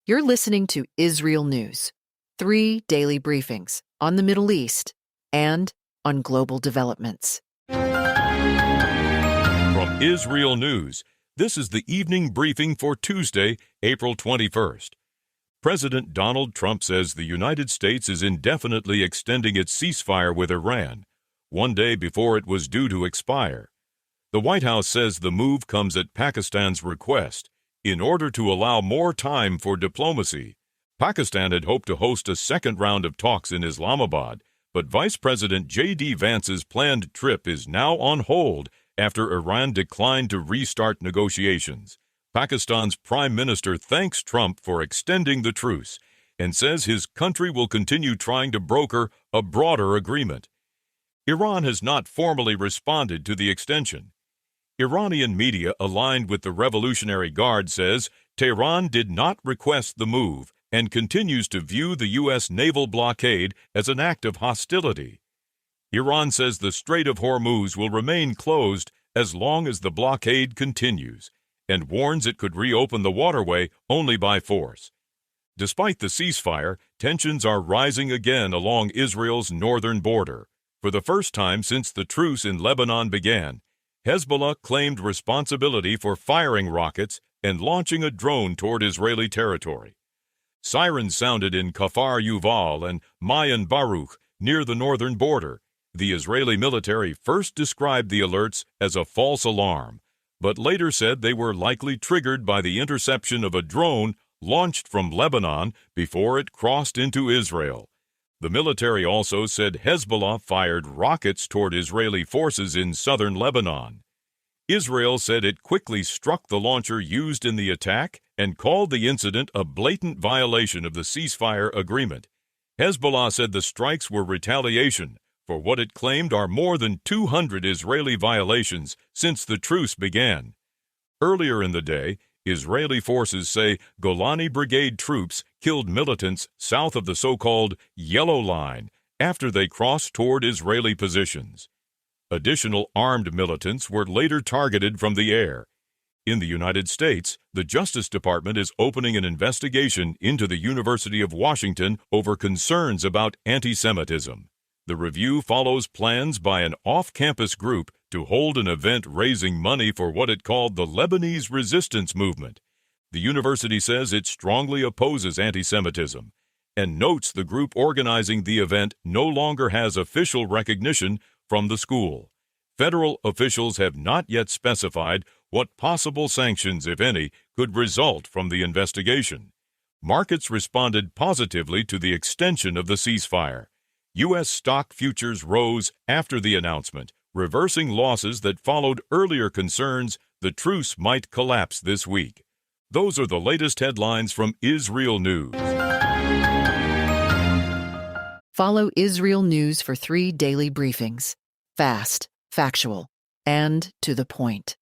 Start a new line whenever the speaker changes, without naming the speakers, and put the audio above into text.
You're listening to IsReal News, 3 daily briefings on the Middle East and on global developments.
From IsReal News, this is the evening briefing for Tuesday, April 21st. President Donald Trump says the United States is indefinitely extending its ceasefire with Iran, one day before it was due to expire. The White House says the move comes at Pakistan's request in order to allow more time for diplomacy. Pakistan had hoped to host a second round of talks in Islamabad, but Vice President J.D. Vance's planned trip is now on hold after Iran declined to restart negotiations. Pakistan's Prime Minister thanks Trump for extending the truce and says his country will continue trying to broker a broader agreement. Iran has not formally responded to the extension. Iranian media aligned with the Revolutionary Guard says Tehran did not request the move and continues to view the U.S. naval blockade as an act of hostility. Iran says the Strait of Hormuz will remain closed as long as the blockade continues and warns it could reopen the waterway only by force. Despite the ceasefire, tensions are rising again along Israel's northern border. For the first time since the truce in Lebanon began, Hezbollah claimed responsibility for firing rockets and launching a drone toward Israeli territory. Sirens sounded in Kfar Yuval and Mayan Baruch near the northern border. The Israeli military first described the alerts as a false alarm, but later said they were likely triggered by the interception of a drone launched from Lebanon before it crossed into Israel. The military also said Hezbollah fired rockets toward Israeli forces in southern Lebanon. Israel said it quickly struck the launcher used in the attack and called the incident a blatant violation of the ceasefire agreement. Hezbollah said the strikes were retaliation for what it claimed are more than 200 Israeli violations since the truce began. Earlier in the day, Israeli forces say Golani Brigade troops killed militants south of the so-called Yellow Line after they crossed toward Israeli positions. Additional armed militants were later targeted from the air. In the United States, the Justice Department is opening an investigation into the University of Washington over concerns about antisemitism. The review follows plans by an off-campus group to hold an event raising money for what it called the Lebanese resistance movement. The university says it strongly opposes antisemitism and notes the group organizing the event no longer has official recognition from the school. Federal officials have not yet specified what possible sanctions, if any, could result from the investigation. Markets responded positively to the extension of the ceasefire. U.S. stock futures rose after the announcement, reversing losses that followed earlier concerns the truce might collapse this week. Those are the latest headlines from IsReal News.
Follow IsReal News for 3 daily briefings. Fast, factual, and to the point.